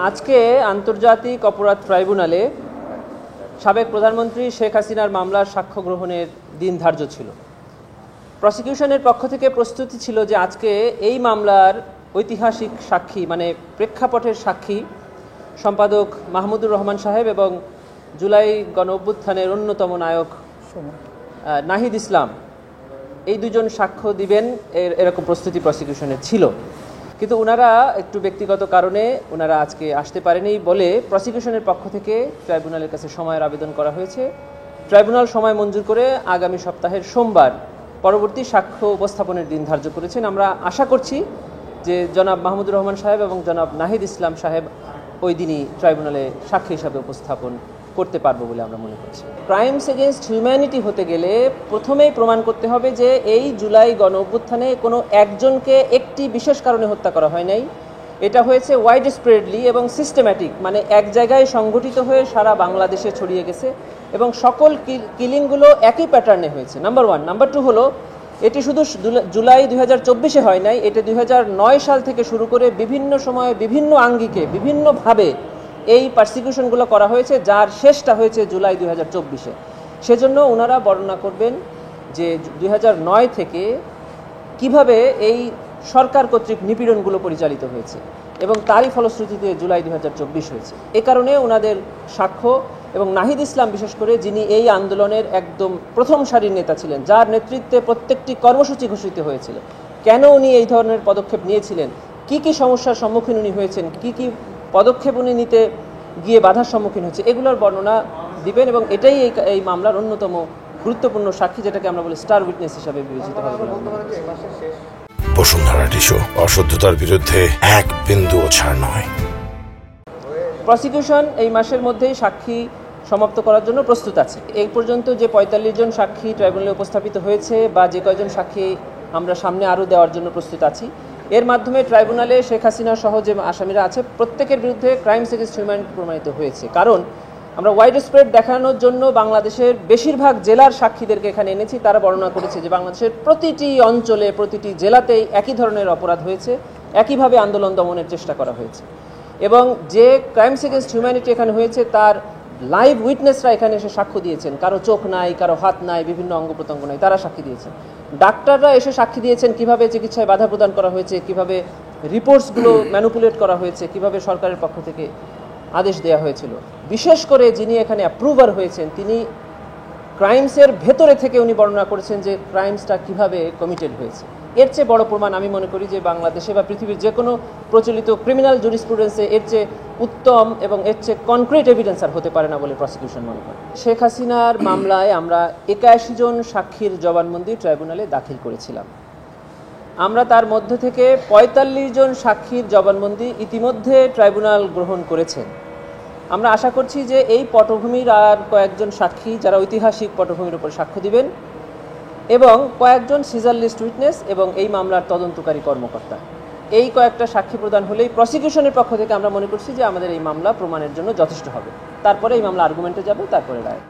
আজকে আন্তর্জাতিক অপরাধ ট্রাইব্যুনালে সাবেক প্রধানমন্ত্রী শেখ হাসিনার মামলার সাক্ষ্য গ্রহণের দিন ধার্য ছিল। প্রসিকিউশনের পক্ষ থেকে প্রস্তুতি ছিল যে আজকে এই মামলার ঐতিহাসিক সাক্ষী মানে প্রেক্ষাপটের সাক্ষী সম্পাদক মাহমুদুর রহমান সাহেব এবং জুলাই গণঅভ্যুত্থানের অন্যতম নায়ক নাহিদ ইসলাম এই দুজন সাক্ষ্য দিবেন এরকম প্রস্তুতি প্রসিকিউশনের ছিল। কিন্তু ওনারা একটু ব্যক্তিগত কারণে ওনারা আজকে আসতে পারেনি বলে প্রসিকিউশনের পক্ষ থেকে ট্রাইব্যুনালের কাছে সময়ের আবেদন করা হয়েছে। ট্রাইব্যুনাল সময় মঞ্জুর করে আগামী সপ্তাহের সোমবার পরবর্তী সাক্ষ্য উপস্থাপনের দিন ধার্য করেছেন। আমরা আশা করছি যে জনাব মাহমুদুর রহমান সাহেব এবং জনাব নাহিদ ইসলাম সাহেব ওই দিনই ট্রাইব্যুনালে সাক্ষী হিসাবে উপস্থাপন করতে পারবো বলে আমরা মনে করছি। ক্রাইমস এগেনস্ট হিউম্যানিটি হতে গেলে প্রথমেই প্রমাণ করতে হবে যে এই জুলাই গণ অভ্যুত্থানে কোনো একজনকে একটি বিশেষ কারণে হত্যা করা হয় নাই, এটা হয়েছে ওয়াইড স্প্রেডলি এবং সিস্টেম্যাটিক, মানে এক জায়গায় সংগঠিত হয়ে সারা বাংলাদেশে ছড়িয়ে গেছে এবং সকল কিলিংগুলো একই প্যাটার্নে হয়েছে। Number one. নাম্বার টু হলো এটি শুধু জুলাই 2024-এ হয় নাই, এটি 2009 সাল থেকে শুরু করে বিভিন্ন সময়ে বিভিন্ন আঙ্গিকে বিভিন্নভাবে এই পারসিকিউশনগুলো করা হয়েছে, যার শেষটা হয়েছে জুলাই 2024-এ। সেজন্য ওনারা বর্ণনা করবেন যে 2009 থেকে কিভাবে এই সরকার কর্তৃক নিপীড়নগুলো পরিচালিত হয়েছে এবং তারই ফলশ্রুতিতে জুলাই 2024 হয়েছে। এ কারণে ওনাদের সাক্ষ্য এবং নাহিদ ইসলাম বিশেষ করে, যিনি এই আন্দোলনের একদম প্রথম সারির নেতা ছিলেন, যার নেতৃত্বে প্রত্যেকটি কর্মসূচি ঘোষিত হয়েছিল, কেন উনি এই ধরনের পদক্ষেপ নিয়েছিলেন, কি কি সমস্যার সম্মুখীন উনি হয়েছেন, কি কি পদক্ষেপ উনি নিতে গিয়ে বাধার সম্মুখীন হচ্ছে, এগুলোর বর্ণনা দিবেন এবং এটাই এই মামলার অন্যতম গুরুত্বপূর্ণ সাক্ষী, যেটাকে আমরা বলি স্টার উইটনেস হিসাবে বিবেচিত হবে। বসুন্ধরা টিস্যু, অশুদ্ধতার বিরুদ্ধে এক বিন্দুও ছাড় নয়। প্রসিকিউশন এই মাসের মধ্যেই সাক্ষী সমাপ্ত করার জন্য প্রস্তুত আছে। এই পর্যন্ত যে 45 জন সাক্ষী ট্রাইব্যুনালে উপস্থাপিত হয়েছে বা যে কয়জন সাক্ষী আমরা সামনে আরও দেওয়ার জন্য প্রস্তুত আছি, এর মাধ্যমে ট্রাইব্যুনালে শেখ হাসিনা সহ যে আসামিরা আছে প্রত্যেকের বিরুদ্ধে ক্রাইমস এগেইনস্ট হিউম্যানিটি প্রমাণিত হয়েছে। কারণ আমরা ওয়াইড স্প্রেড দেখানোর জন্য বাংলাদেশের বেশিরভাগ জেলার সাক্ষীদেরকে এখানে এনেছি। তারা বর্ণনা করেছে যে বাংলাদেশের প্রতিটি অঞ্চলে প্রতিটি জেলাতেই একই ধরনের অপরাধ হয়েছে, একইভাবে আন্দোলন দমনের চেষ্টা করা হয়েছে এবং যে ক্রাইমস এগেইনস্ট হিউম্যানিটি এখানে হয়েছে তার লাইভ উইটনেসরা এখানে এসে সাক্ষ্য দিয়েছেন। কারো চোখ নাই, কারো হাত নাই, বিভিন্ন অঙ্গ প্রত্যঙ্গ নাই, তারা সাক্ষী দিয়েছেন। ডাক্তাররা এসে সাক্ষী দিয়েছেন কিভাবে চিকিৎসায় বাধা প্রদান করা হয়েছে, কিভাবে রিপোর্টসগুলো ম্যানিপুলেট করা হয়েছে, কিভাবে সরকারের পক্ষ থেকে আদেশ দেওয়া হয়েছিল। বিশেষ করে যিনি এখানে অ্যাপ্রুভার হয়েছেন তিনি ক্রাইমসের ভেতরে থেকে উনি বর্ণনা করেছেন যে ক্রাইমসটা কিভাবে কমিটেড হয়েছে। এর চেয়ে বড় প্রমাণ আমি মনে করি যে বাংলাদেশে বা পৃথিবীর যে কোনো প্রচলিত ক্রিমিনাল জুরিসপ্রুডেন্সে এর চেয়ে উত্তম এবং এর চেয়ে কনক্রিট এভিডেন্স আর হতে পারে না বলে প্রসিকিউশন মনে করে। শেখ হাসিনার মামলায় আমরা 81 জন সাক্ষীর জবানবন্দি ট্রাইব্যুনালে দাখিল করেছিলাম। আমরা তার মধ্য থেকে 45 জন সাক্ষীর জবানবন্দি ইতিমধ্যে ট্রাইব্যুনাল গ্রহণ করেছেন। আমরা আশা করছি যে এই পটভূমির আর কয়েকজন সাক্ষী যারা ঐতিহাসিক পটভূমির উপর সাক্ষ্য দিবেন এবং কয়েকজন সিজার লিস্ট উইটনেস এবং এই মামলার তদন্তকারী কর্মকর্তা, এই কয়েকটা সাক্ষী প্রদান হলেই প্রসিকিউশনের পক্ষ থেকে আমরা মনে করছি যে আমাদের এই মামলা প্রমাণের জন্য যথেষ্ট হবে। তারপরে এই মামলা আর্গুমেন্টে যাবে, তারপরে রায়।